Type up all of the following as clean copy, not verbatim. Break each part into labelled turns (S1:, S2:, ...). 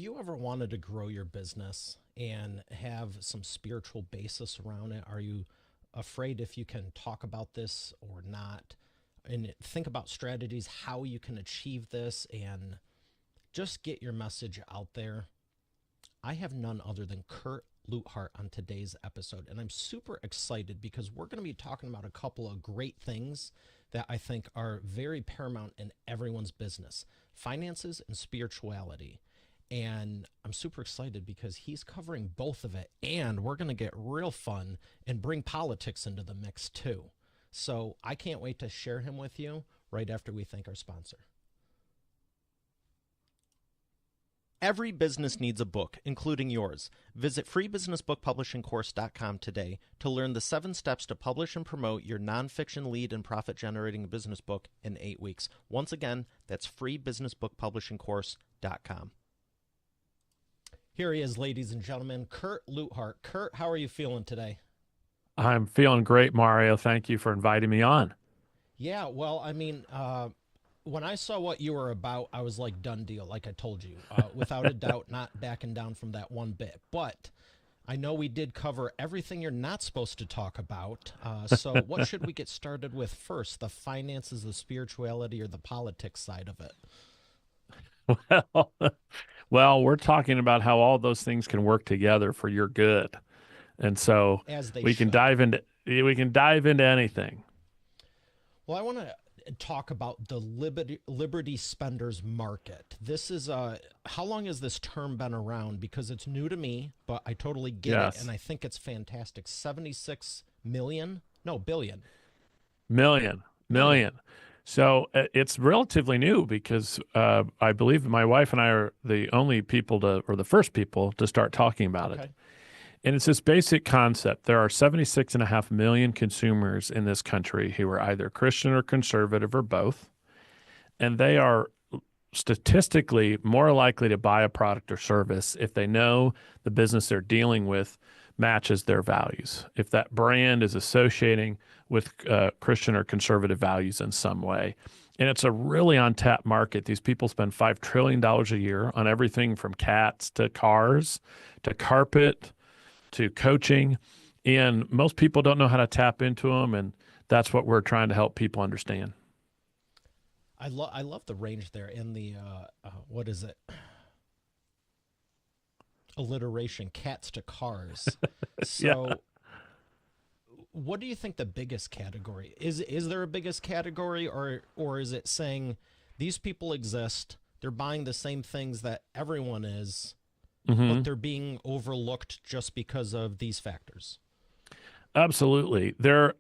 S1: you ever wanted to grow your business and have some spiritual basis around it? Are you afraid if you can talk about this or not? And think about strategies, how you can achieve this, and just get your message out there. I have none other than Kurt Luidhardt on today's episode, and I'm super excited because we're going to be talking about a couple of great things that I think are very paramount in everyone's business: finances and spirituality. And I'm super excited because he's covering both of it, and we're going to get real fun and bring politics into the mix too. So I can't wait to share him with you right after we thank our sponsor. Every business needs a book, including yours. Visit freebusinessbookpublishingcourse.com today to learn the 7 steps to publish and promote your nonfiction lead and profit-generating business book in 8 weeks. Once again, that's freebusinessbookpublishingcourse.com. Here he is, ladies and gentlemen, Kurt Luidhardt. Kurt, how are you feeling today?
S2: I'm feeling great, Mario. Thank you for inviting me on.
S1: Yeah, well, when I saw what you were about, I was like, done deal, like I told you. Without a doubt, not backing down from that one bit. But I know we did cover everything you're not supposed to talk about. So what should we get started with first? The finances, the spirituality, or the politics side of it?
S2: Well, well, we're talking about how all those things can work together for your good. And so
S1: As they
S2: we can
S1: should.
S2: dive into anything.
S1: Well, I want to talk about the Liberty Spenders Market. This is how long has this term been around? Because it's new to me, but I totally get it,
S2: Yes.
S1: and I think it's fantastic. 76 million? No, billion.
S2: Million,
S1: Million.
S2: million. So it's relatively new because I believe my wife and I are the only people or the first people to start talking about it.
S1: Okay.
S2: And it's this basic concept. There are 76.5 million consumers in this country who are either Christian or conservative or both. And they are statistically more likely to buy a product or service if they know the business they're dealing with matches their values. If that brand is associating with Christian or conservative values in some way. And it's a really untapped market. These people spend $5 trillion a year on everything from cats to cars to carpet to coaching, and most people don't know how to tap into them, and that's what we're trying to help people understand.
S1: I love the range there in the what is it? Alliteration, cats to cars.
S2: Yeah,
S1: So, what do you think the biggest category is? Is there a biggest category, or is it saying these people exist, they're buying the same things that everyone is, but
S2: hmm
S1: they're being overlooked just because of these factors?
S2: absolutely. They're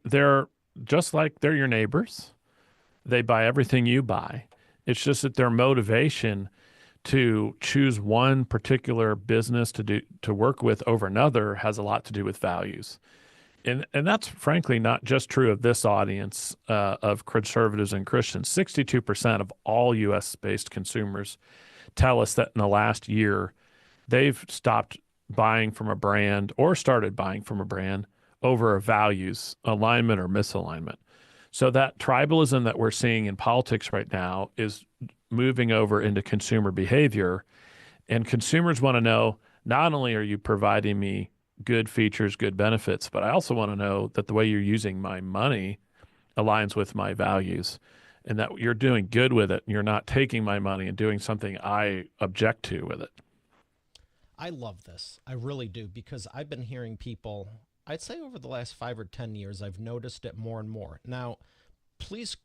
S2: just like they're your neighbors. They buy everything you buy. It's just that their motivation to choose one particular business to work with over another has a lot to do with values. And that's frankly not just true of this audience of conservatives and Christians. 62% of all U.S. based consumers tell us that in the last year they've stopped buying from a brand or started buying from a brand over a values alignment or misalignment. So that tribalism that we're seeing in politics right now is moving over into consumer behavior. And consumers want to know, not only are you providing me good features, good benefits, but I also want to know that the way you're using my money aligns with my values and that you're doing good with it. And you're not taking my money and doing something I object to with it.
S1: I love this. I really do, because I've been hearing people, I'd say over the last 5 or 10 years, I've noticed it more and more. Now, please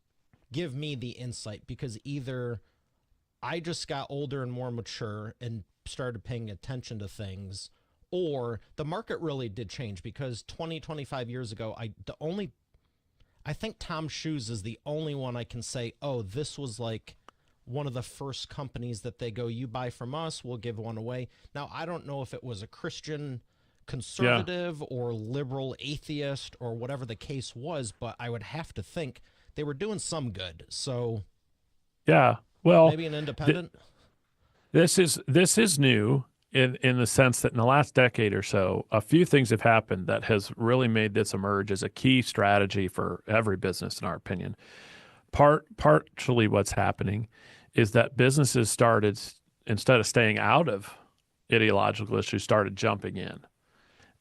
S1: give me the insight, because either I just got older and more mature and started paying attention to things, or the market really did change, because 20, 25 years ago, I think Tom Shoes is the only one I can say, oh, this was like one of the first companies that they go, you buy from us, we'll give one away. Now, I don't know if it was a Christian
S2: Yeah.
S1: conservative or liberal atheist or whatever the case was, but I would have to think they were doing some good. So
S2: Yeah. Well,
S1: maybe an
S2: th-
S1: independent.
S2: this is new in the sense that in the last decade or so, a few things have happened that has really made this emerge as a key strategy for every business, in our opinion. Partially what's happening is that businesses started, instead of staying out of ideological issues started jumping in,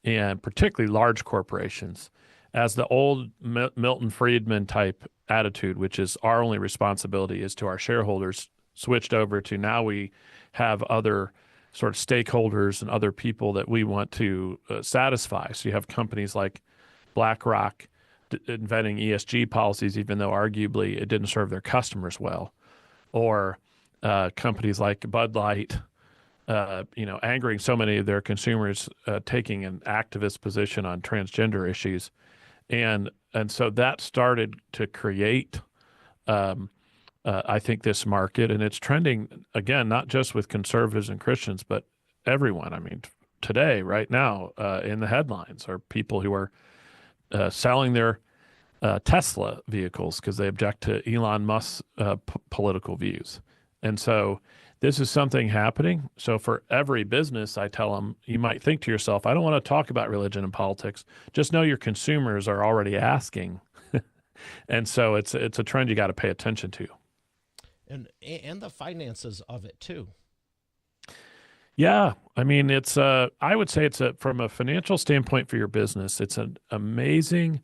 S2: and particularly large corporations, as the old Milton Friedman type attitude, which is our only responsibility is to our shareholders, switched over to now we have other sort of stakeholders and other people that we want to satisfy. So you have companies like BlackRock inventing ESG policies, even though arguably it didn't serve their customers well, or companies like Bud Light, angering so many of their consumers, taking an activist position on transgender issues, and so that started to create, I think, this market, and it's trending again, not just with conservatives and Christians, but everyone. I mean, today, right now, in the headlines are people who are selling their Tesla vehicles because they object to Elon Musk's political views. And so this is something happening. So for every business, I tell them, you might think to yourself, I don't want to talk about religion and politics. Just know your consumers are already asking. And so it's a trend you got to pay attention to.
S1: And the finances of it too.
S2: Yeah, I mean, I would say from a financial standpoint for your business, it's an amazing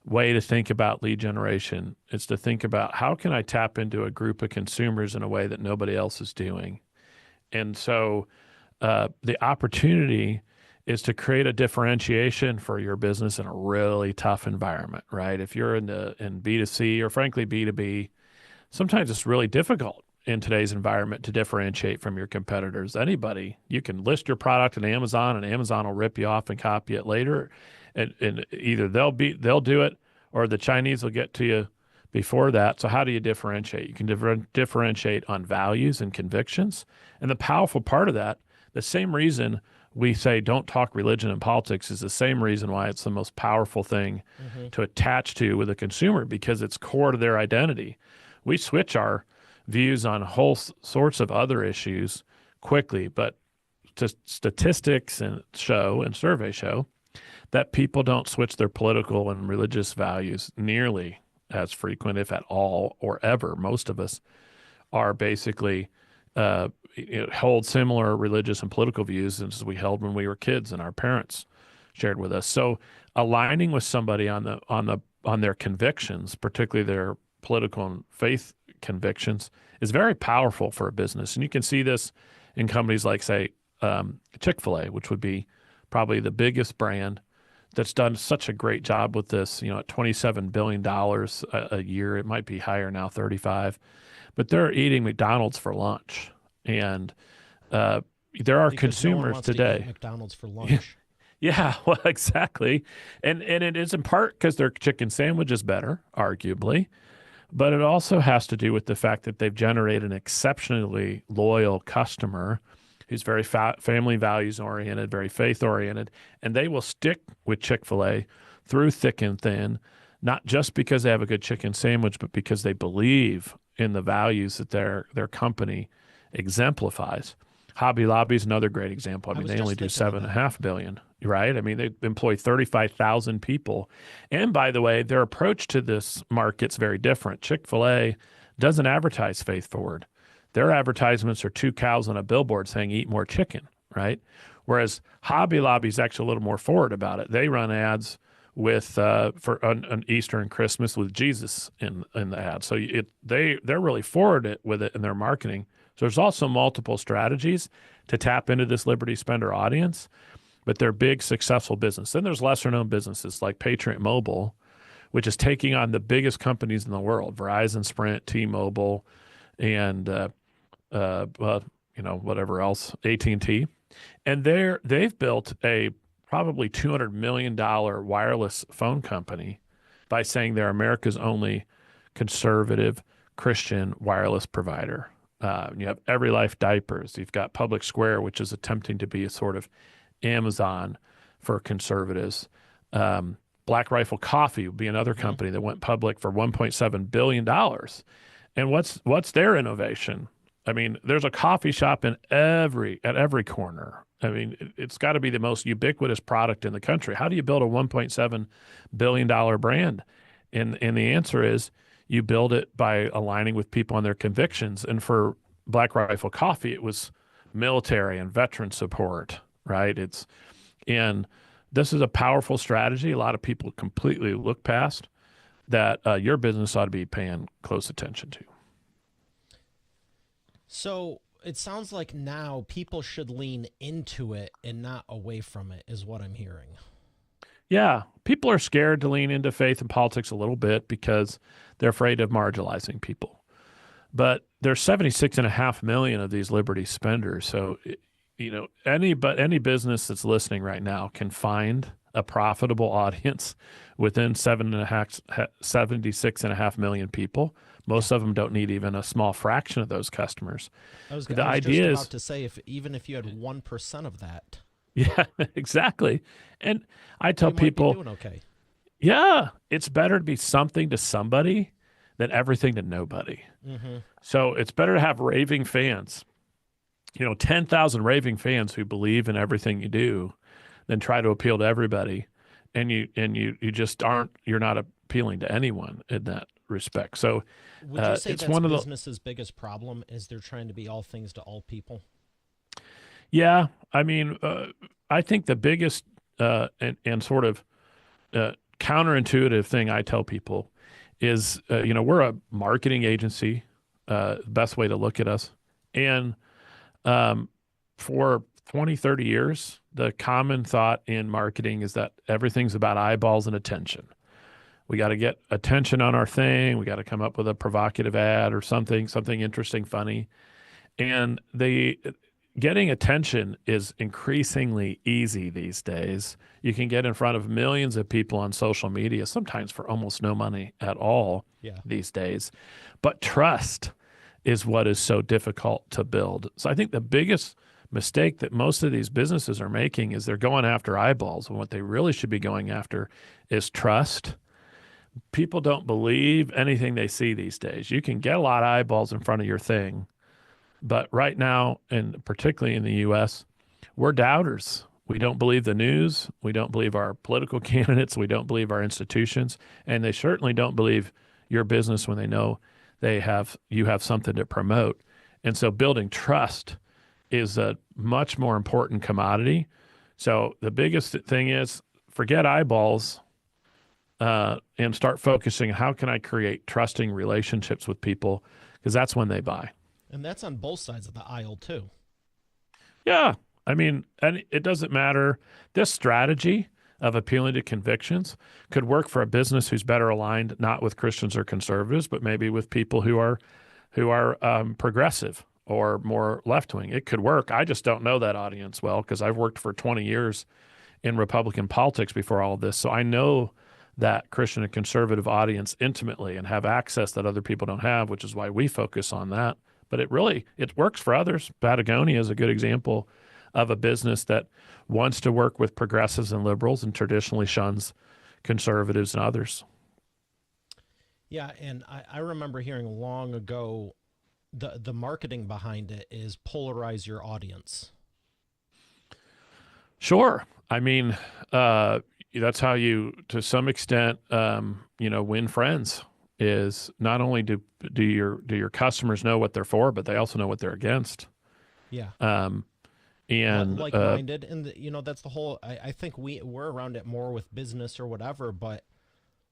S2: way to think about lead generation. It's to think about how can I tap into a group of consumers in a way that nobody else is doing. And so the opportunity is to create a differentiation for your business in a really tough environment, right? If you're in B2C or frankly B2B, sometimes it's really difficult in today's environment to differentiate from your competitors. Anybody, you can list your product on Amazon and Amazon will rip you off and copy it later. And either they'll do it or the Chinese will get to you before that. So how do you differentiate? You can differentiate on values and convictions. And the powerful part of that, the same reason we say don't talk religion and politics is the same reason why it's the most powerful thing to attach to with a consumer, because it's core to their identity. We switch our views on whole sorts of other issues quickly, but statistics and surveys show that people don't switch their political and religious values nearly as frequent, if at all, or ever. Most of us are basically hold similar religious and political views as we held when we were kids and our parents shared with us. So aligning with somebody on their convictions, particularly their political and faith convictions, is very powerful for a business. And you can see this in companies like, say, Chick-fil-A, which would be probably the biggest brand that's done such a great job with this, at $27 billion a year. It might be higher now, 35, but they're eating McDonald's for lunch. And there are
S1: Because no one
S2: consumers
S1: wants to
S2: today.
S1: eat McDonald's for lunch.
S2: Yeah, well, exactly. And it is in part because their chicken sandwich is better, arguably, but it also has to do with the fact that they've generated an exceptionally loyal customer who's very family values oriented, very faith oriented, and they will stick with Chick-fil-A through thick and thin, not just because they have a good chicken sandwich, but because they believe in the values that their company exemplifies. Hobby Lobby is another great example. I mean, they only do $7.5 billion, right? I mean, they employ 35,000 people. And by the way, their approach to this market's very different. Chick-fil-A doesn't advertise faith forward. Their advertisements are two cows on a billboard saying "eat more chicken," right? Whereas Hobby Lobby is actually a little more forward about it. They run ads with on Easter and Christmas with Jesus in the ad. So they're really forward with it in their marketing. So there's also multiple strategies to tap into this Liberty Spender audience, but they're big, successful business. Then there's lesser known businesses like Patriot Mobile, which is taking on the biggest companies in the world: Verizon, Sprint, T-Mobile, and whatever else, AT&T. And they've built a probably $200 million wireless phone company by saying they're America's only conservative Christian wireless provider. You have Every Life Diapers. You've got Public Square, which is attempting to be a sort of Amazon for conservatives. Black Rifle Coffee would be another company that went public for $1.7 billion. And what's their innovation? I mean, there's a coffee shop at every corner. I mean, it's got to be the most ubiquitous product in the country. How do you build a $1.7 billion brand? And the answer is you build it by aligning with people on their convictions. And for Black Rifle Coffee, it was military and veteran support, right? And this is a powerful strategy. A lot of people completely look past that. Your business ought to be paying close attention to.
S1: So it sounds like now people should lean into it and not away from it, is what I'm hearing.
S2: Yeah, people are scared to lean into faith and politics a little bit because they're afraid of marginalizing people. But there's 76.5 million of these liberty spenders. So, any business that's listening right now can find a profitable audience within 76.5 million people.
S1: Yeah.
S2: Most of them don't need even a small fraction of those customers. The
S1: I was just
S2: idea
S1: about
S2: is,
S1: to say, if even if you had 1% of that,
S2: yeah, exactly. And I tell
S1: you might be
S2: people,
S1: doing okay.
S2: yeah, it's better to be something to somebody than everything to nobody.
S1: Mm-hmm.
S2: So it's better to have raving fans, 10,000 raving fans who believe in everything you do than try to appeal to everybody. And you just you're not appealing to anyone in that respect. So
S1: Would you say
S2: it's
S1: that's
S2: one of the,
S1: business's biggest problem is they're trying to be all things to all people?
S2: yeah, I mean, I think the biggest and sort of counterintuitive thing I tell people is, we're a marketing agency, best way to look at us. And um, for 20, 30 years, the common thought in marketing is that everything's about eyeballs and attention. We got to get attention on our thing. We got to come up with a provocative ad or something interesting, funny. And the getting attention is increasingly easy these days. You can get in front of millions of people on social media, sometimes for almost no money at all
S1: Yeah.
S2: these days. But trust is what is so difficult to build. So I think the biggest mistake that most of these businesses are making is they're going after eyeballs, and what they really should be going after is trust. People don't believe anything they see these days. You can get a lot of eyeballs in front of your thing, but right now, and particularly in the U.S., we're doubters. We don't believe the news. We don't believe our political candidates. We don't believe our institutions. And they certainly don't believe your business when they know you have something to promote. And so building trust is a much more important commodity. So the biggest thing is forget eyeballs and start focusing on how can I create trusting relationships with people, because that's when they buy.
S1: And that's on both sides of the aisle, too.
S2: Yeah. I mean, and it doesn't matter. This strategy of appealing to convictions could work for a business who's better aligned, not with Christians or conservatives, but maybe with people who are progressive or more left wing. It could work. I just don't know that audience well because I've worked for 20 years in Republican politics before all of this. So I know that Christian and conservative audience intimately and have access that other people don't have, which is why we focus on that. But it works for others. Patagonia is a good example of a business that wants to work with progressives and liberals and traditionally shuns conservatives and others.
S1: Yeah, and I remember hearing long ago the marketing behind it is polarize your audience.
S2: Sure. I mean, that's how you, to some extent, win friends. Is not only do your customers know what they're for, but they also know what they're against.
S1: Yeah.
S2: And
S1: Like-minded, and that's the whole. I think we're around it more with business or whatever, but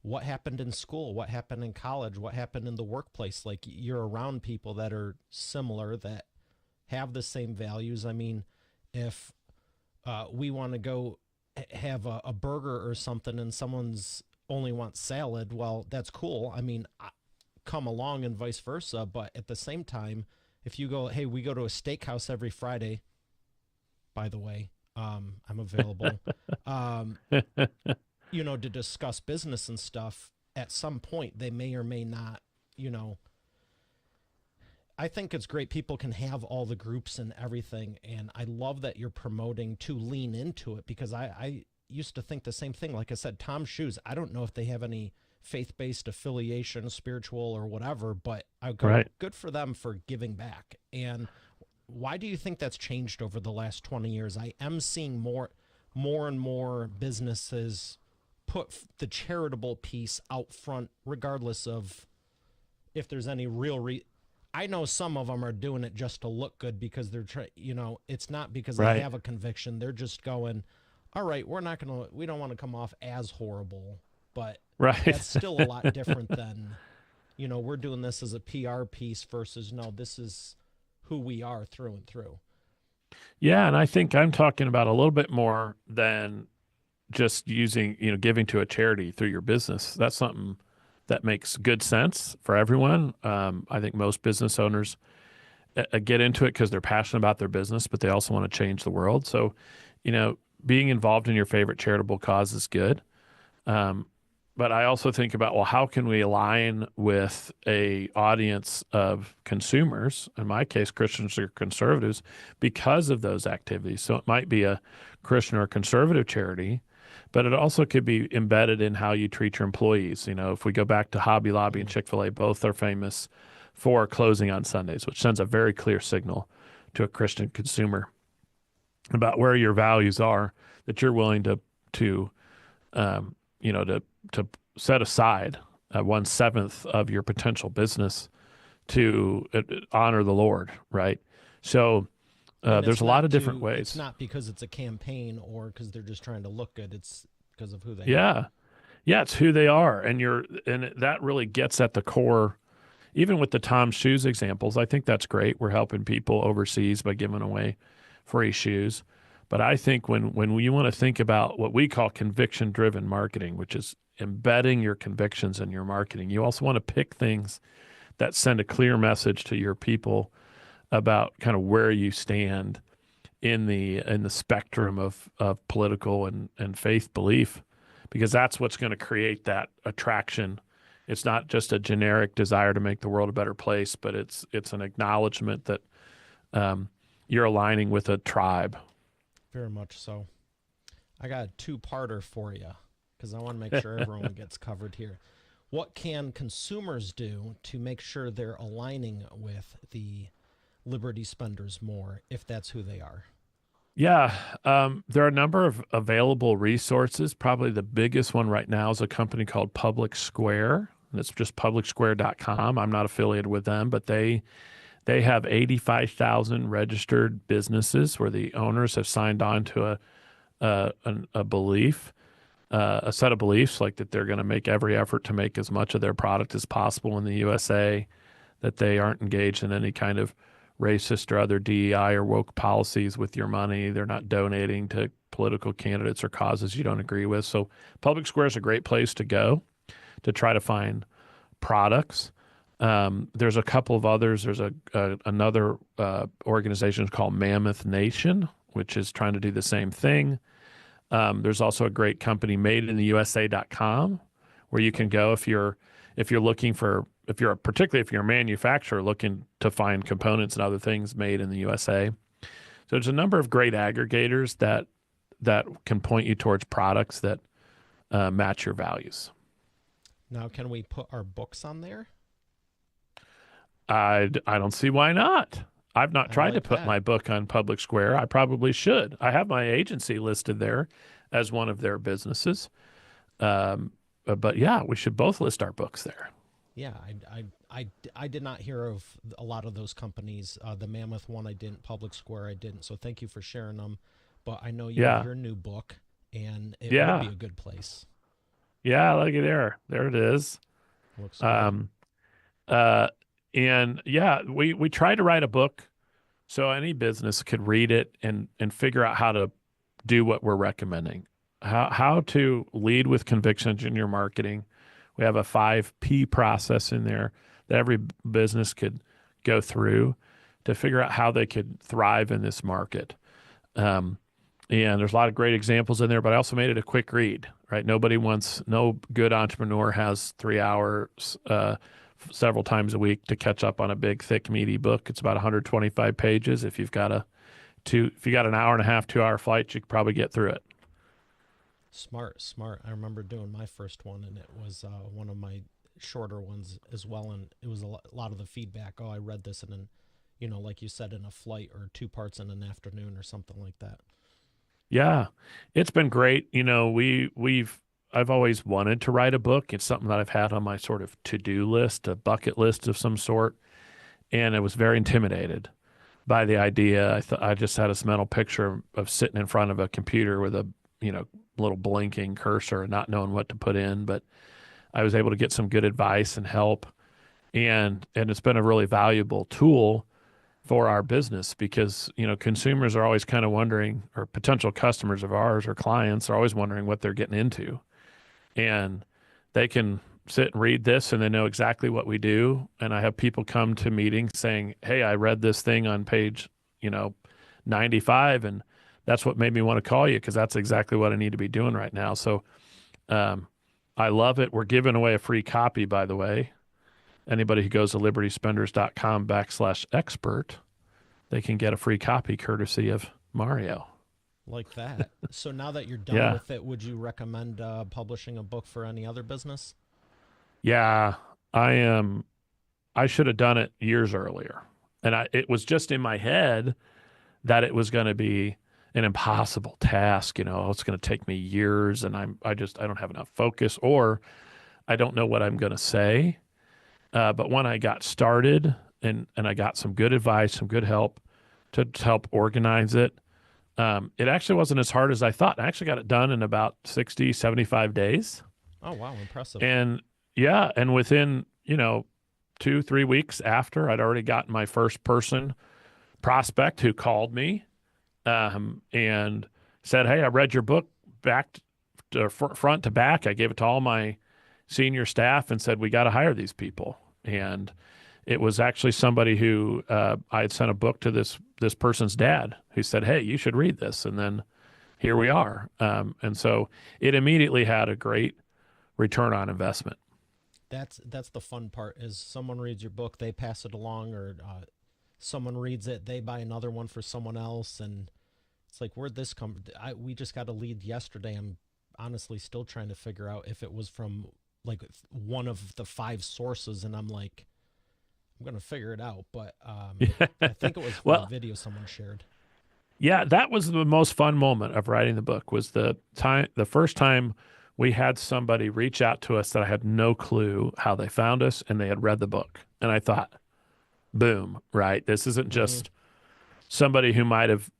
S1: what happened in school, what happened in college, what happened in the workplace, like you're around people that are similar, that have the same values. I mean, if we want to go have a burger or something and someone's only wants salad, well, that's cool. I mean, come along and vice versa. But at the same time, if you go, hey, we go to a steakhouse every Friday, by the way, I'm available, to discuss business and stuff, at some point they may or may not, I think it's great people can have all the groups and everything. And I love that you're promoting to lean into it, because I used to think the same thing. Like I said, Tom's Shoes, I don't know if they have any faith-based affiliation, spiritual or whatever, but I go,
S2: right.
S1: Good for them for giving back. And why do you think that's changed over the last 20 years? I am seeing more and more businesses put the charitable piece out front, regardless of if there's any real I know some of them are doing it just to look good because they're trying, it's not because they
S2: Right.
S1: have a conviction. They're just going, all right, we don't want to come off as horrible, but
S2: Right.
S1: that's still a lot different than, we're doing this as a PR piece versus no, this is who we are through and through.
S2: Yeah, and I think I'm talking about a little bit more than just using, giving to a charity through your business. That's something that makes good sense for everyone. I think most business owners get into it because they're passionate about their business, but they also want to change the world. So, you know, being involved in your favorite charitable cause is good. Um, but I also think about, well, how can we align with a audience of consumers, in my case, Christians or conservatives, because of those activities? So it might be a Christian or conservative charity, but it also could be embedded in how you treat your employees. You know, if we go back to Hobby Lobby and
S1: Mm.
S2: Chick-fil-A, both are famous for closing on Sundays, which sends a very clear signal to a Christian consumer about where your values are, that you're willing to to set aside 1/7 of your potential business to honor the Lord, right? So
S1: And
S2: there's a lot of different
S1: it's
S2: ways.
S1: not because it's a campaign or because they're just trying to look good. It's because of who they are.
S2: Yeah, yeah, it's who they are, and that really gets at the core. Even with the Tom shoes examples, I think that's great. We're helping people overseas by giving away free shoes. But I think when you want to think about what we call conviction driven marketing, which is embedding your convictions in your marketing, you also want to pick things that send a clear message to your people about kind of where you stand in the spectrum of political and faith belief, because that's what's going to create that attraction. It's not just a generic desire to make the world a better place, but it's an acknowledgement that you're aligning with a tribe.
S1: Very much so. I got a two-parter for you because I want to make sure everyone gets covered here. What can consumers do to make sure they're aligning with the Liberty spenders more if that's who they are?
S2: Yeah, there are a number of available resources. Probably the biggest one right now is a company called Public Square. And it's just publicsquare.com. I'm not affiliated with them, but they have 85,000 registered businesses where the owners have signed on to a belief, a set of beliefs, like that they're going to make every effort to make as much of their product as possible in the USA, that they aren't engaged in any kind of racist or other DEI or woke policies with your money. They're not donating to political candidates or causes you don't agree with. So Public Square is a great place to go to try to find products. There's a couple of others. There's another organization called Mammoth Nation, which is trying to do the same thing. There's also a great company, madeintheusa.com, where you can go if you're looking for, particularly if you're a manufacturer looking to find components and other things made in the USA. So there's a number of great aggregators that can point you towards products that match your values.
S1: Now, can we put our books on there?
S2: I don't see why not. I've not
S1: I
S2: tried to
S1: like
S2: put
S1: that.
S2: my book on Public Square. I probably should. I have my agency listed there as one of their businesses. But yeah, we should both list our books there.
S1: Yeah, I did not hear of a lot of those companies. The Mammoth one, I didn't. Public Square, I didn't. So thank you for sharing them. But I know you have
S2: Yeah.
S1: your new book, and it would be
S2: Yeah.
S1: a good place.
S2: Yeah. Look at there. There it is.
S1: Looks good.
S2: Um, uh, and yeah, we try to write a book so any business could read it and figure out how to do what we're recommending. How to lead with convictions in your marketing. We have a 5P process in there that every business could go through to figure out how they could thrive in this market. Um, and there's a lot of great examples in there, but I also made it a quick read, right? No good entrepreneur has 3 hours several times a week to catch up on a big, thick, meaty book. It's about 125 pages. If you got an hour and a half, 2 hour flight, you could probably get through it.
S1: Smart, smart. I remember doing my first one, and it was one of my shorter ones as well. And it was a lot of the feedback. Oh, I read this, and then, like you said, in a flight or two parts in an afternoon or something like that.
S2: Yeah, it's been great. I've always wanted to write a book. It's something that I've had on my sort of to-do list, a bucket list of some sort. and I was very intimidated by the idea. I just had this mental picture of sitting in front of a computer with a, little blinking cursor and not knowing what to put in. But I was able to get some good advice and help, and it's been a really valuable tool for our business because, consumers are always kind of wondering, or potential customers of ours or clients are always wondering what they're getting into. And they can sit and read this and they know exactly what we do. And I have people come to meetings saying, "Hey, I read this thing on page, you know, 95, and that's what made me want to call you because that's exactly what I need to be doing right now." So um, I love it. We're giving away a free copy, by the way. Anybody who goes to libertyspenders.com/expert, they can get a free copy courtesy of Mario.
S1: Like that. So now that you're done
S2: Yeah.
S1: with it, would you recommend publishing a book for any other business?
S2: Yeah. I am. I should have done it years earlier. And it was just in my head that it was going to be an impossible task. It's going to take me years and I don't have enough focus or I don't know what I'm going to say. But when I got started and I got some good advice, some good help to help organize it, it actually wasn't as hard as I thought. I actually got it done in about 60, 75 days.
S1: Oh, wow, impressive.
S2: And yeah, and within, 2, 3 weeks after, I'd already gotten my first person prospect who called me and said, "Hey, I read your book back to front to back. I gave it to all my senior staff and said, we got to hire these people." And it was actually somebody who I had sent a book to this person's dad who said, "Hey, you should read this." And then here we are. And so it immediately had a great return on investment.
S1: That's the fun part is someone reads your book, they pass it along, or someone reads it, they buy another one for someone else, and it's like, where'd this come? We just got a lead yesterday. I'm honestly still trying to figure out if it was from like one of the five sources, and I'm like, I'm gonna figure it out. But I think it was from a
S2: Well,
S1: video someone shared.
S2: yeah, that was the most fun moment of writing the book was the first time we had somebody reach out to us that I had no clue how they found us and they had read the book. And I thought, boom, right? This isn't
S1: Mm-hmm.
S2: just somebody who might have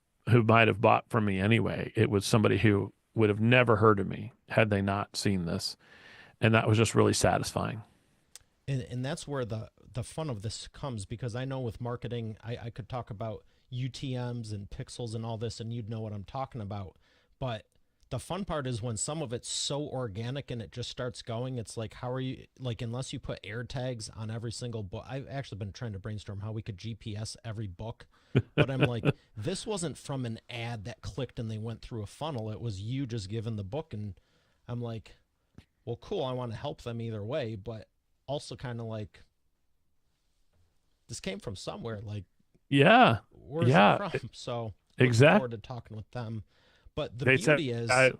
S2: bought from me anyway. It was somebody who would have never heard of me had they not seen this. And that was just really satisfying.
S1: And that's where the fun of this comes, because I know with marketing, I could talk about UTMs and pixels and all this, and you'd know what I'm talking about. But the fun part is when some of it's so organic and it just starts going. It's like, how are you, like, unless you put air tags on every single book. I've actually been trying to brainstorm how we could GPS every book, but I'm like, this wasn't from an ad that clicked and they went through a funnel. It was you just given the book, and I'm like, well, cool, I want to help them either way, but also kind of like, this came from somewhere. Like,
S2: Yeah.
S1: where's it
S2: Yeah.
S1: from? So looking
S2: Exactly.
S1: forward to talking with them. But the
S2: They said,
S1: beauty is,
S2: I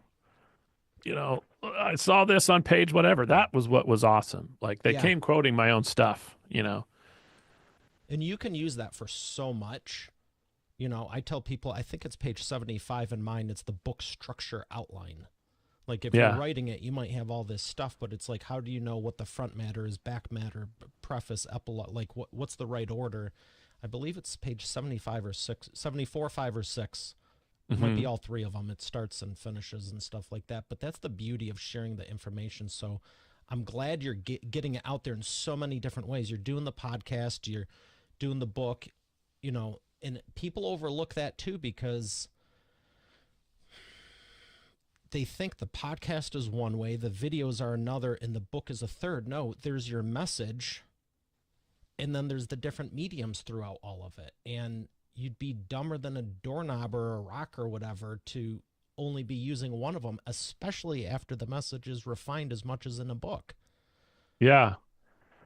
S2: saw this on page whatever. That was what was awesome. Like they
S1: yeah,
S2: came quoting my own stuff.
S1: and you can use that for so much. I tell people, I think it's page 75 in mine. It's the book structure outline. Like if you're
S2: Yeah.
S1: writing it, you might have all this stuff, but it's like, how do you know what the front matter is, back matter, preface, epilogue? Like what's the right order? I believe it's page 75 or 6, 74, 5 or 6. It might be
S2: Hmm.
S1: all three of them. It starts and finishes and stuff like that. But that's the beauty of sharing the information. So I'm glad you're getting it out there in so many different ways. You're doing the podcast, you're doing the book, and people overlook that too, because they think the podcast is one way, the videos are another, and the book is a third. No, there's your message, and then there's the different mediums throughout all of it. And you'd be dumber than a doorknob or a rock or whatever to only be using one of them, especially after the message is refined as much as in a book.
S2: Yeah.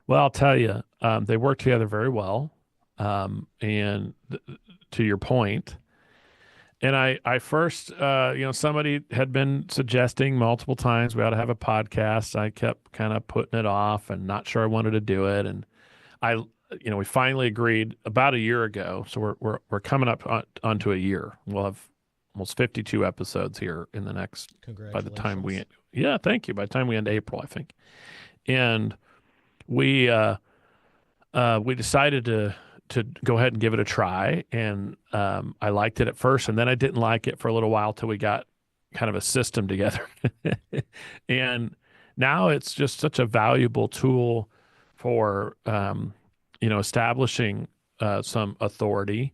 S2: Well, I'll tell you, they work together very well. And to your point, and I first, somebody had been suggesting multiple times we ought to have a podcast. I kept kind of putting it off and not sure I wanted to do it. And we finally agreed about a year ago. So we're coming up onto a year. We'll have almost 52 episodes here in the next, by the time
S1: Congratulations.
S2: yeah, thank you. By the time we end April, I think. And we decided to to go ahead and give it a try. And I liked it at first, and then I didn't like it for a little while till we got kind of a system together. And now it's just such a valuable tool for establishing some authority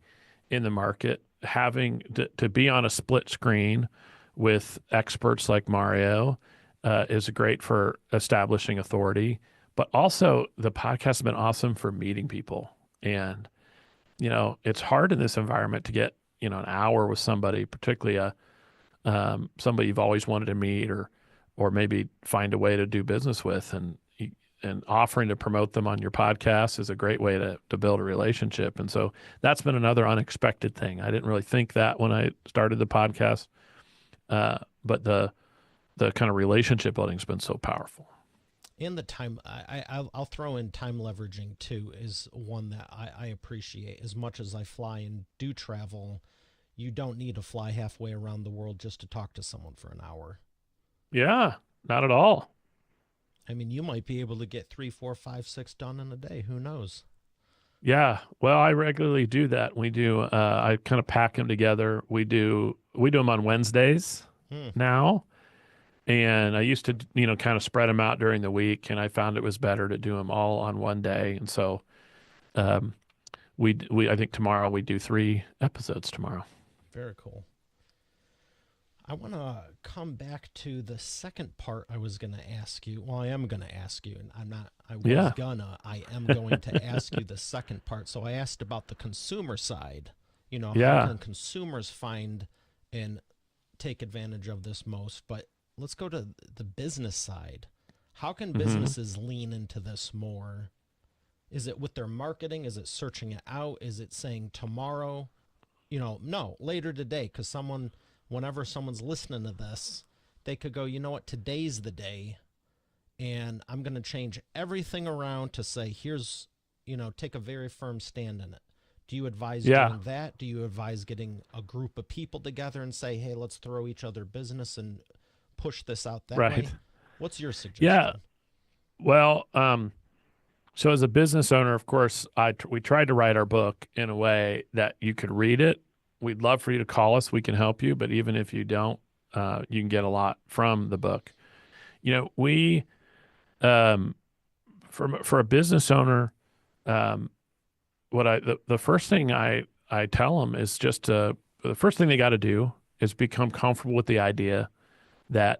S2: in the market, having to be on a split screen with experts like Mario is great for establishing authority. But also, the podcast has been awesome for meeting people. And, it's hard in this environment to get, an hour with somebody, particularly somebody you've always wanted to meet or maybe find a way to do business with. And offering to promote them on your podcast is a great way to build a relationship. And so that's been another unexpected thing. I didn't really think that when I started the podcast, but the kind of relationship building has been so powerful.
S1: And the time, I'll throw in time leveraging too, is one that I appreciate. As much as I fly and do travel, you don't need to fly halfway around the world just to talk to someone for an hour.
S2: Yeah, not at all.
S1: I mean, you might be able to get 3, 4, 5, 6 done in a day. Who knows?
S2: Yeah, well, I regularly do that. We do. I kind of pack them together. We do them on Wednesdays now, and I used to, kind of spread them out during the week, and I found it was better to do them all on one day. And so, we I think tomorrow we do 3 episodes tomorrow.
S1: Very cool. I want to come back to the second part I was going to ask you. Well, I am going to ask you, and I am going to ask you the second part. So I asked about the consumer side. How can consumers find and take advantage of this most? But let's go to the business side. How can businesses lean into this more? Is it with their marketing? Is it searching it out? Is it saying tomorrow? No, later today, because whenever someone's listening to this, they could go, you know what, today's the day, and I'm going to change everything around to say, here's, take a very firm stand in it. Do you advise doing that? Do you advise getting a group of people together and say, hey, let's throw each other business and push this out that way? What's your suggestion?
S2: Yeah. Well, so as a business owner, of course, we tried to write our book in a way that you could read it. We'd love for you to call us. We can help you. But even if you don't, you can get a lot from the book. We, for a business owner, the first thing I tell them is the first thing they got to do is become comfortable with the idea that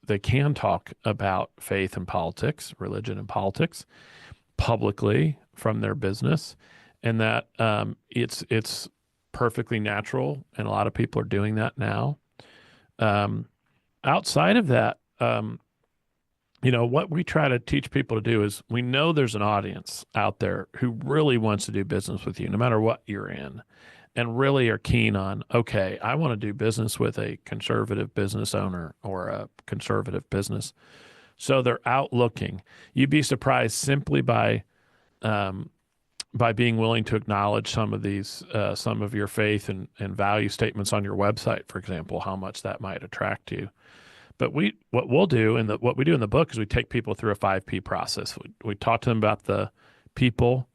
S2: they can talk about faith and politics, religion and politics publicly from their business, and that it's perfectly natural, and a lot of people are doing that now. Outside of that, what we try to teach people to do is we know there's an audience out there who really wants to do business with you, no matter what you're in, and really are keen on, okay, I want to do business with a conservative business owner or a conservative business. So they're out looking. You'd be surprised simply by being willing to acknowledge some of your faith and value statements on your website, for example, how much that might attract you. But what we'll do, and what we do in the book is we take people through a 5P process. We talk to them about the people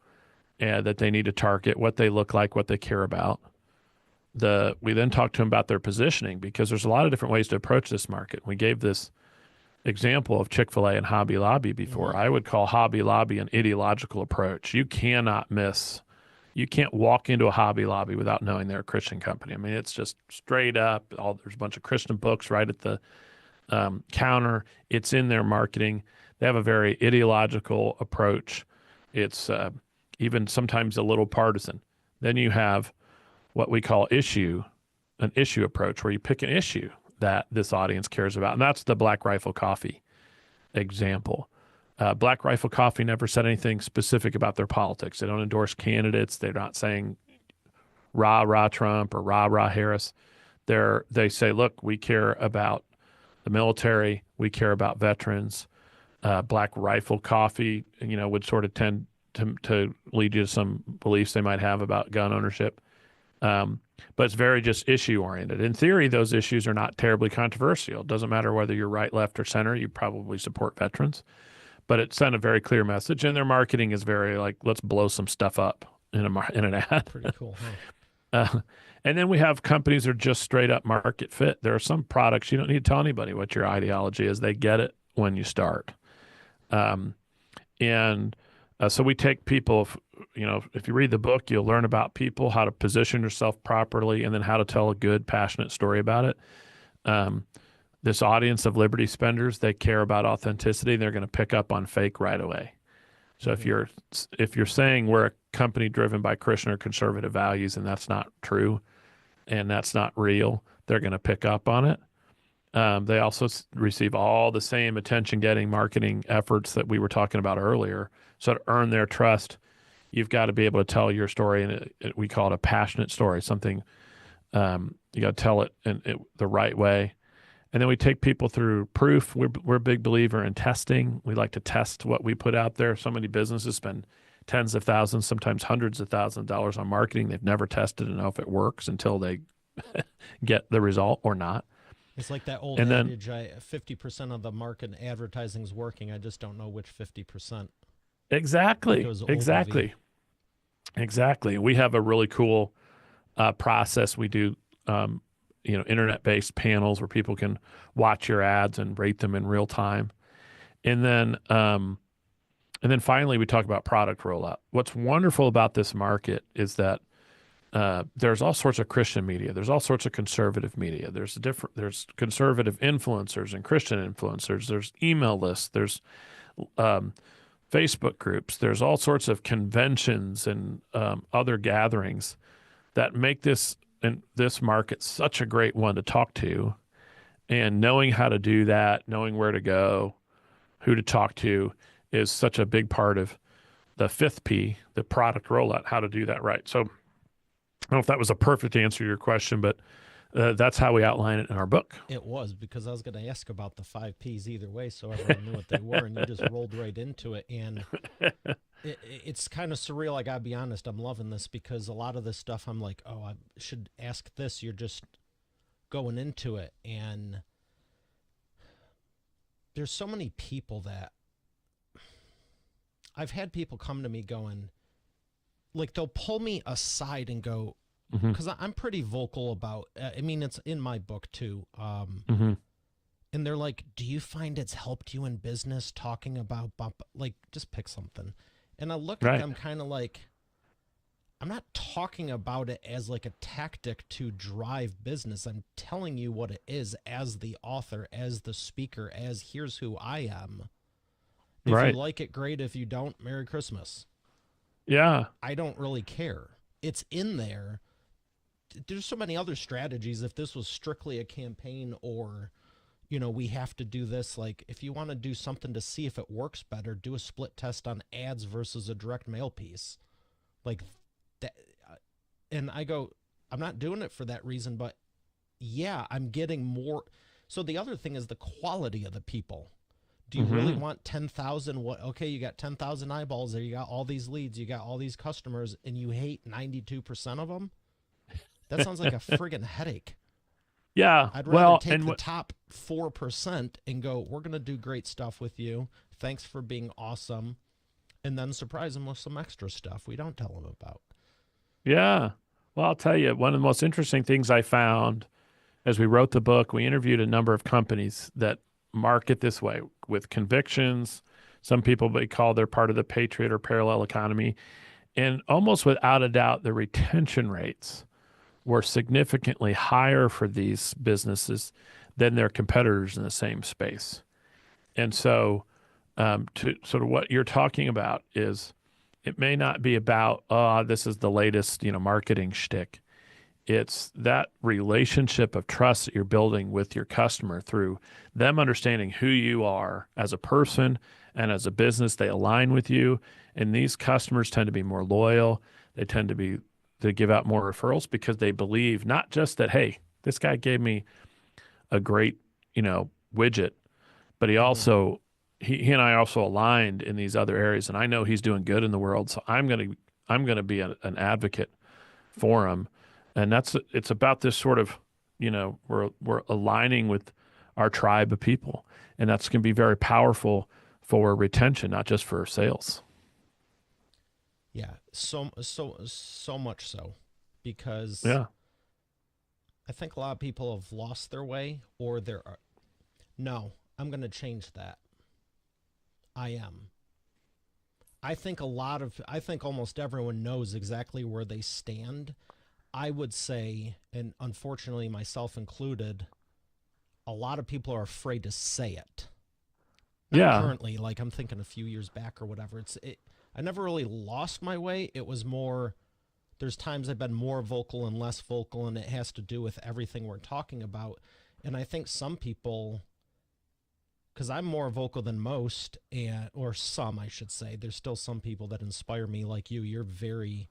S2: that they need to target, what they look like, what they care about. We then talk to them about their positioning, because there's a lot of different ways to approach this market. We gave this example of Chick-fil-A and Hobby Lobby before. I would call Hobby Lobby an ideological approach. You can't walk into a Hobby Lobby without knowing they're a Christian company. I mean, it's just straight up. There's a bunch of Christian books right at the counter. It's in their marketing. They have a very ideological approach. It's even sometimes a little partisan. Then you have what we call an issue approach, where you pick an issue that this audience cares about. And that's the Black Rifle Coffee example. Black Rifle Coffee never said anything specific about their politics. They don't endorse candidates. They're not saying rah, rah Trump or rah, rah Harris. They say, look, we care about the military. We care about veterans. Black Rifle Coffee, would sort of tend to lead you to some beliefs they might have about gun ownership. But it's very just issue oriented. In theory, those issues are not terribly controversial. It doesn't matter whether you're right, left, or center. You probably support veterans, but it sent a very clear message. And their marketing is very like, let's blow some stuff up in an ad.
S1: Pretty cool, huh?
S2: Uh, and then we have companies that are just straight up market fit. There are some products you don't need to tell anybody what your ideology is. They get it when you start. Um, and so we take people, if you read the book, you'll learn about people, how to position yourself properly, and then how to tell a good, passionate story about it. Um, this audience of Liberty spenders, they care about authenticity. They're going to pick up on fake right away. So if you're saying we're a company driven by Christian or conservative values, and that's not true, and that's not real, they're going to pick up on it. They also receive all the same attention-getting marketing efforts that we were talking about earlier. So to earn their trust, you've got to be able to tell your story, and we call it a passionate story. Something you got to tell it in the right way. And then we take people through proof. We're a big believer in testing. We like to test what we put out there. So many businesses spend tens of thousands, sometimes hundreds of thousands of dollars on marketing. They've never tested to know if it works until they get the result or not.
S1: It's like that old adage, 50% of the market advertising is working. I just don't know which 50%.
S2: Exactly. Exactly. We have a really cool process. We do internet-based panels where people can watch your ads and rate them in real time. And then finally, we talk about product rollout. What's wonderful about this market is that there's all sorts of Christian media. There's all sorts of conservative media. There's conservative influencers and Christian influencers. There's email lists. There's Facebook groups. There's all sorts of conventions and other gatherings that make this market such a great one to talk to. And knowing how to do that, knowing where to go, who to talk to, is such a big part of the fifth P, the product rollout, how to do that right. So I don't know if that was a perfect answer to your question, but that's how we outline it in our book.
S1: It was, because I was going to ask about the 5 Ps either way, so everyone knew what they were, and you just rolled right into it. And it's kind of surreal. I got to be honest. I'm loving this, because a lot of this stuff I'm like, oh, I should ask this. You're just going into it. And there's so many people that I've had people come to me going, like, they'll pull me aside and go, because I'm pretty vocal about, it's in my book too. And they're like, do you find it's helped you in business talking about, like, just pick something. And I look at them kind of like, I'm not talking about it as like a tactic to drive business. I'm telling you what it is as the author, as the speaker, as here's who I am. If you like it, great. If you don't, Merry Christmas.
S2: Yeah.
S1: I don't really care. It's in there. There's so many other strategies. If this was strictly a campaign, or, we have to do this, like, if you want to do something to see if it works better, do a split test on ads versus a direct mail piece. Like that. And I go, I'm not doing it for that reason, but yeah, I'm getting more. So the other thing is the quality of the people. Do you really want 10,000? Okay, you got 10,000 eyeballs there. You got all these leads. You got all these customers, and you hate 92% of them? That sounds like a friggin' headache.
S2: Yeah.
S1: I'd rather take the top 4% and go, we're going to do great stuff with you. Thanks for being awesome. And then surprise them with some extra stuff we don't tell them about.
S2: Yeah. Well, I'll tell you, one of the most interesting things I found as we wrote the book, we interviewed a number of companies that market this way with convictions. Some people may call they're part of the patriot or parallel economy. And almost without a doubt, the retention rates were significantly higher for these businesses than their competitors in the same space. And so to sort of what you're talking about is, it may not be about, this is the latest, marketing shtick. It's that relationship of trust that you're building with your customer through them understanding who you are as a person and as a business. They align with you, and these customers tend to be more loyal. They tend to give out more referrals because they believe not just that, hey, this guy gave me a great, widget, but he also, he and I also aligned in these other areas, and I know he's doing good in the world. So I'm going to be an advocate for him. And it's about this sort of, we're aligning with our tribe of people, and that's going to be very powerful for retention, not just for sales.
S1: Yeah, so much so because
S2: Yeah.
S1: I think a lot of people have lost their way or they're no, I'm going to change that. I am. I think almost everyone knows exactly where they stand. I would say, and unfortunately myself included, a lot of people are afraid to say it. Not
S2: Yeah.
S1: currently, like I'm thinking a few years back or whatever. I never really lost my way. It was more there's times I've been more vocal and less vocal, and it has to do with everything we're talking about. And I think some people, because I'm more vocal than most, and or some, I should say, there's still some people that inspire me like you. You're very,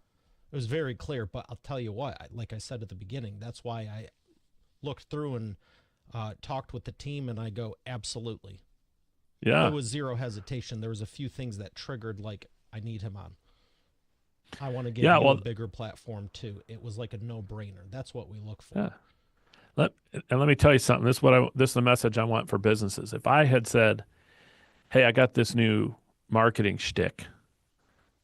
S1: it was very clear. But I'll tell you what, like I said at the beginning, that's why I looked through and talked with the team, and I go, absolutely. It
S2: Yeah.
S1: was zero hesitation. There was a few things that triggered, like, I need him on. I want to give
S2: Yeah.
S1: you a
S2: Well,
S1: bigger platform too. It was like a no-brainer. That's what we look for.
S2: yeah. Let, and let me tell you something. This is the message I want for businesses. If I had said, "Hey, I got this new marketing shtick,"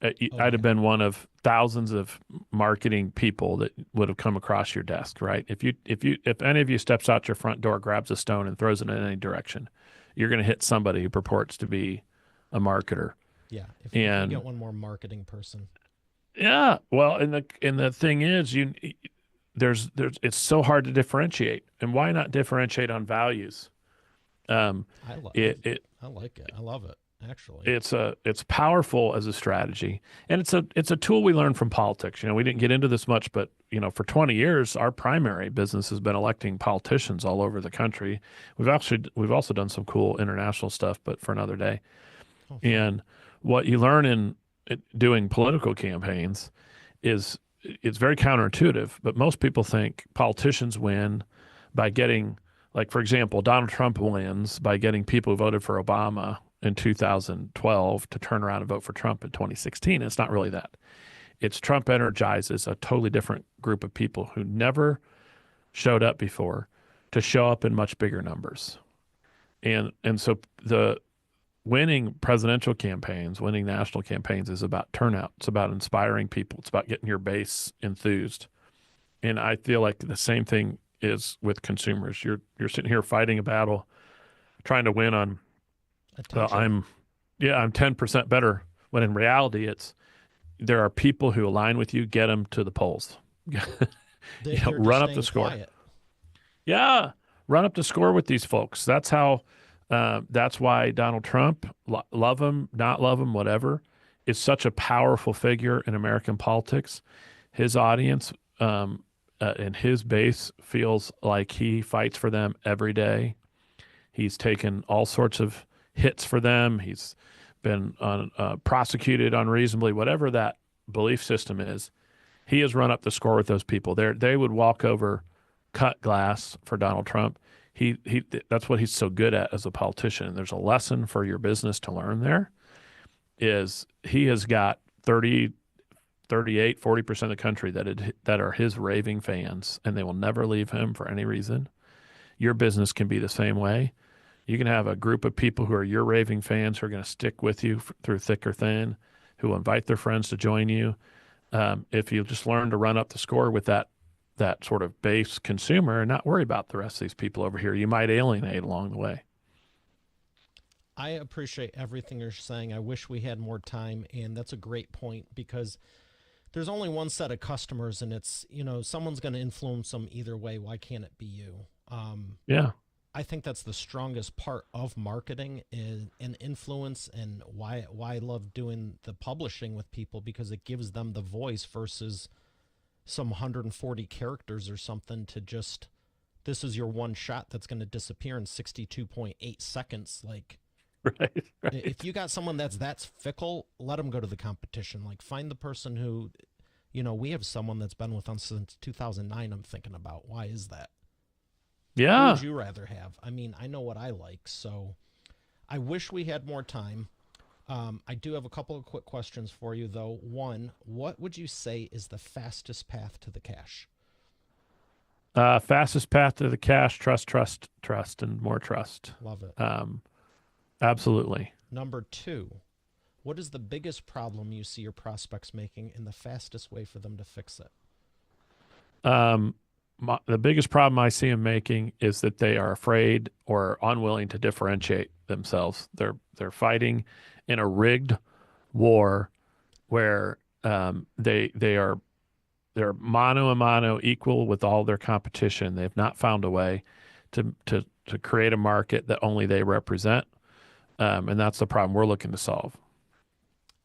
S1: Oh
S2: I'd have
S1: yeah.
S2: been one of thousands of marketing people that would have come across your desk, right? If any of you steps out your front door, grabs a stone, and throws it in any direction, you're going to hit somebody who purports to be a marketer.
S1: Yeah. If we
S2: And
S1: get one more marketing person.
S2: yeah, well, and the thing is, there's it's so hard to differentiate, and why not differentiate on values? Um,
S1: I lo- I
S2: it
S1: I like it. I love it actually.
S2: it's powerful as a strategy, and it's a tool we learned from politics. We didn't get into this much, but for 20 years our primary business has been electing politicians all over the country. We've also done some cool international stuff, but for another day.
S1: Oh fun.
S2: And what you learn in doing political campaigns is it's very counterintuitive, but most people think politicians win by getting, like, for example, Donald Trump wins by getting people who voted for Obama in 2012 to turn around and vote for Trump in 2016. It's not really that. It's Trump energizes a totally different group of people who never showed up before to show up in much bigger numbers. And so the winning presidential campaigns, winning national campaigns is about turnout. It's about inspiring people. It's about getting your base enthused. And I feel like the same thing is with consumers. You're sitting here fighting a battle, trying to win on, well,
S1: Attention.
S2: I'm 10% better. When in reality, there are people who align with you. Get them to the polls.
S1: They're just
S2: Run up the
S1: staying
S2: score.
S1: quiet.
S2: Yeah, run up the score with these folks. That's how. That's why Donald Trump, love him, not love him, whatever, is such a powerful figure in American politics. His audience and his base feels like he fights for them every day. He's taken all sorts of hits for them. He's been prosecuted unreasonably, whatever that belief system is. He has run up the score with those people. They would walk over cut glass for Donald Trump. He that's what he's so good at as a politician. And there's a lesson for your business to learn there is he has got 30, 38, 40% of the country that are his raving fans, and they will never leave him for any reason. Your business can be the same way. You can have a group of people who are your raving fans who are going to stick with you through thick or thin, who will invite their friends to join you. If you just learn to run up the score with that sort of base consumer and not worry about the rest of these people over here, you might alienate along the way.
S1: I appreciate everything you're saying. I wish we had more time, and that's a great point because there's only one set of customers, and it's someone's going to influence them either way. Why can't it be you?
S2: Yeah.
S1: I think that's the strongest part of marketing is an influence, and why I love doing the publishing with people because it gives them the voice versus some 140 characters or something to just this is your one shot that's going to disappear in 62.8 seconds. Like
S2: Right.
S1: if
S2: Right.
S1: you got someone that's fickle, let them go to the competition. Like find the person who we have someone that's been with us since 2009. I'm thinking about why is that? Who would
S2: Yeah.
S1: you rather have? I mean, I know what I like, so I wish we had more time. I do have a couple of quick questions for you, though. One, what would you say is the fastest path to the cash?
S2: Fastest path to the cash, trust, trust, trust, and more trust.
S1: Love it.
S2: Um, Absolutely.
S1: Number two, What is the biggest problem you see your prospects making and the fastest way for them to fix it?
S2: Um, the biggest problem I see them making is that they are afraid or unwilling to differentiate themselves. They're fighting in a rigged war where they're mano a mano equal with all their competition. They've not found a way to create a market that only they represent, and that's the problem we're looking to solve.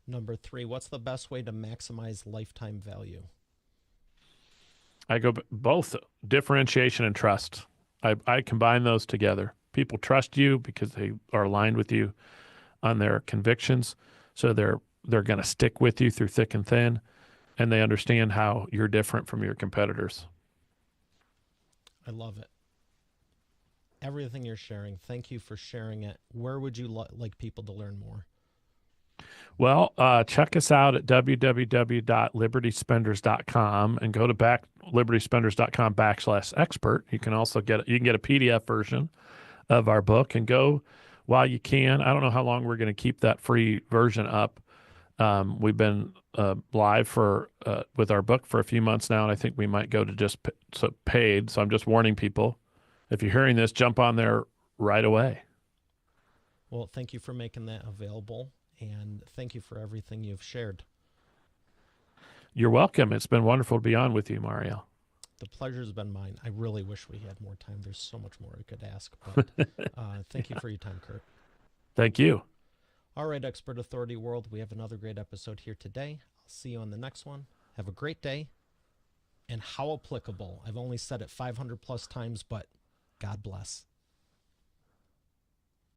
S1: Number three, what's the best way to maximize lifetime value?
S2: I go both differentiation and trust. I combine those together. People trust you because they are aligned with you on their convictions, so they're going to stick with you through thick and thin, and they understand how you're different from your competitors.
S1: I love it. Everything you're sharing. Thank you for sharing it. Where would you like people to learn more?
S2: Well, check us out at www.libertyspenders.com and go to libertyspenders.com/expert. You can also get a PDF version of our book and go while you can. I don't know how long we're going to keep that free version up. We've been live with our book for a few months now, and I think we might go to just paid. So I'm just warning people, if you're hearing this, jump on there right away.
S1: Well, thank you for making that available, and thank you for everything you've shared.
S2: You're welcome. It's been wonderful to be on with you, Mario.
S1: The pleasure's been mine. I really wish we had more time. There's so much more I could ask, but thank you for your time, Kurt.
S2: Thank you.
S1: All right, Expert Authority World, we have another great episode here today. I'll see you on the next one. Have a great day. And how applicable. I've only said it 500 plus times, but God bless.